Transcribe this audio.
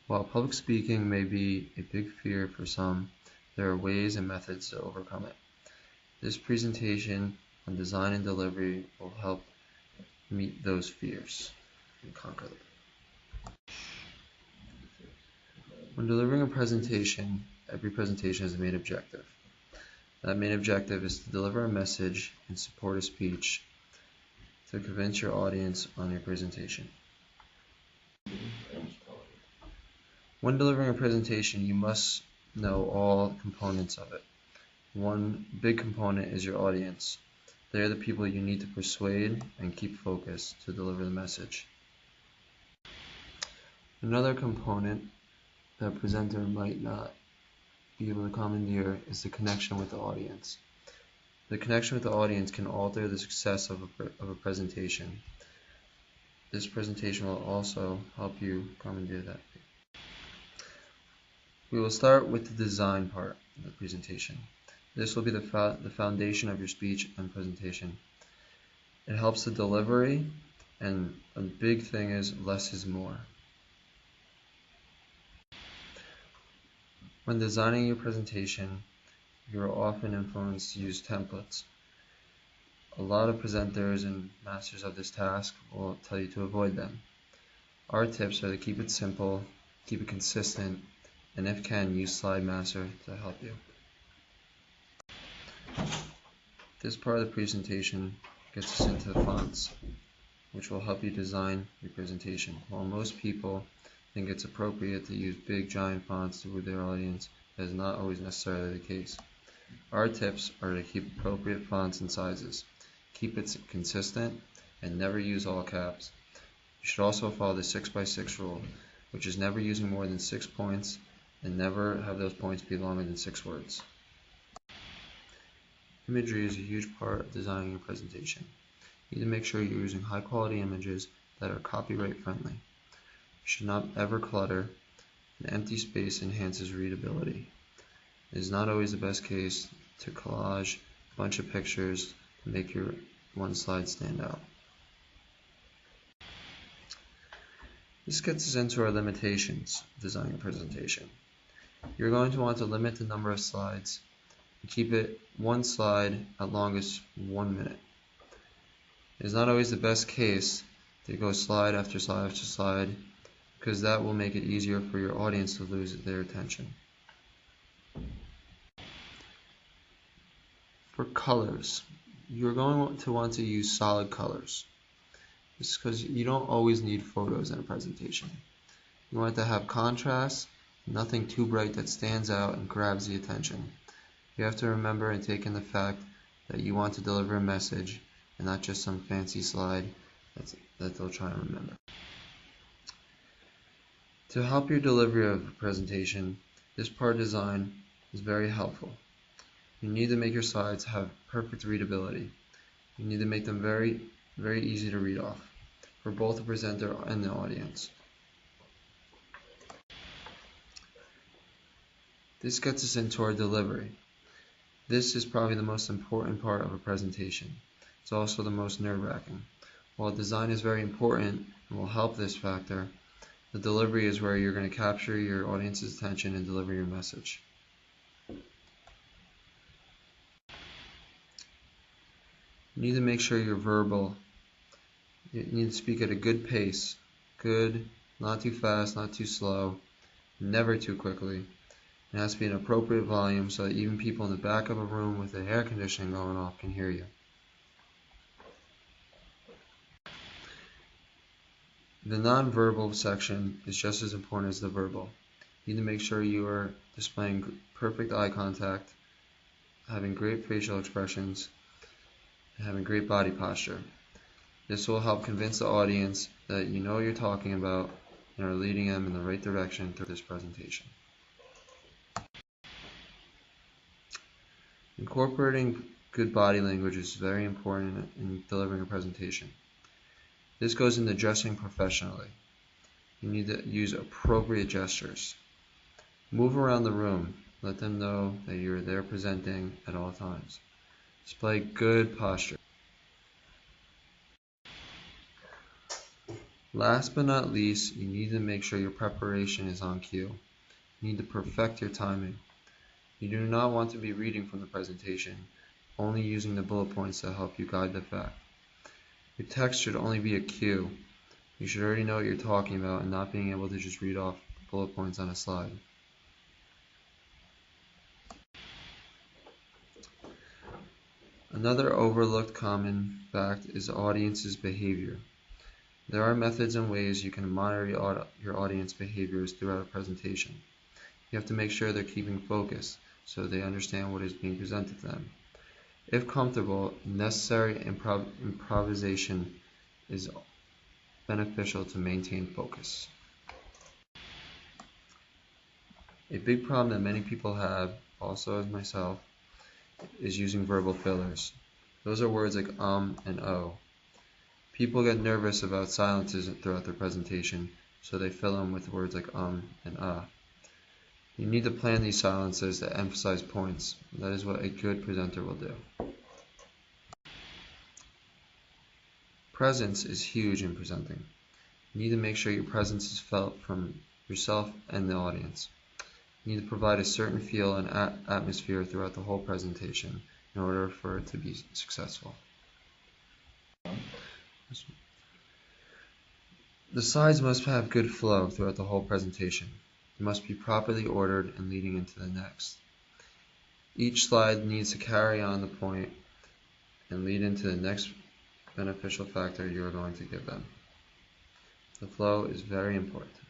While public speaking may be a big fear for some, there are ways and methods to overcome it. This presentation on design and delivery will help meet those fears and conquer them. When delivering a presentation, every presentation has a main objective. That main objective is to deliver a message and support a speech to convince your audience on your presentation. When delivering a presentation, you must know all components of it. One big component is your audience. They are the people you need to persuade and keep focused to deliver the message. Another component that a presenter might not be able to commandeer is the connection with the audience. The connection with the audience can alter the success of a presentation. This presentation will also help you commandeer that. We will start with the design part of the presentation. This will be the foundation of your speech and presentation. It helps the delivery, and a big thing is less is more. When designing your presentation, you are often influenced to use templates. A lot of presenters and masters of this task will tell you to avoid them. Our tips are to keep it simple, keep it consistent, and if can, use SlideMaster to help you. This part of the presentation gets us into the fonts, which will help you design your presentation. While most people think it's appropriate to use big giant fonts with their audience, that is not always necessarily the case. Our tips are to keep appropriate fonts and sizes, keep it consistent, and never use all caps. You should also follow the 6x6 rule, which is never using more than 6 points and never have those points be longer than 6 words. Imagery is a huge part of designing your presentation. You need to make sure you're using high quality images that are copyright friendly. You should not ever clutter. An empty space enhances readability. It is not always the best case to collage a bunch of pictures to make your one slide stand out. This gets us into our limitations of designing a presentation. You're going to want to limit the number of slides and keep it one slide at longest 1 minute. It is not always the best case to go slide after slide after slide, because that will make it easier for your audience to lose their attention. For colors, you're going to want to use solid colors. This is because you don't always need photos in a presentation. You want to have contrast, nothing too bright that stands out and grabs the attention. You have to remember and take in the fact that you want to deliver a message and not just some fancy slide that they'll try and remember. To help your delivery of a presentation, this part of design is very helpful. You need to make your slides have perfect readability. You need to make them very, very easy to read off for both the presenter and the audience. This gets us into our delivery. This is probably the most important part of a presentation. It's also the most nerve-wracking. While design is very important and will help this factor, the delivery is where you're going to capture your audience's attention and deliver your message. You need to make sure you're verbal. You need to speak at a good pace. Good, not too fast, not too slow, never too quickly. It has to be an appropriate volume so that even people in the back of a room with the air conditioning going off can hear you. The non-verbal section is just as important as the verbal. You need to make sure you are displaying perfect eye contact, having great facial expressions, and having great body posture. This will help convince the audience that you know what you're talking about and are leading them in the right direction through this presentation. Incorporating good body language is very important in delivering a presentation. This goes into dressing professionally. You need to use appropriate gestures. Move around the room. Let them know that you're there presenting at all times. Display good posture. Last but not least, you need to make sure your preparation is on cue. You need to perfect your timing. You do not want to be reading from the presentation, only using the bullet points to help you guide the fact. Your text should only be a cue. You should already know what you're talking about and not being able to just read off bullet points on a slide. Another overlooked common fact is the audience's behavior. There are methods and ways you can monitor your audience behaviors throughout a presentation. You have to make sure they're keeping focus so they understand what is being presented to them. If comfortable, necessary improvisation is beneficial to maintain focus. A big problem that many people have, also as myself, is using verbal fillers. Those are words like and oh. People get nervous about silences throughout their presentation, so they fill them with words like and ah. You need to plan these silences to emphasize points. That is what a good presenter will do. Presence is huge in presenting. You need to make sure your presence is felt from yourself and the audience. You need to provide a certain feel and atmosphere throughout the whole presentation in order for it to be successful. The slides must have good flow throughout the whole presentation. They must be properly ordered and leading into the next. Each slide needs to carry on the point and lead into the next beneficial factor you are going to give them. The flow is very important.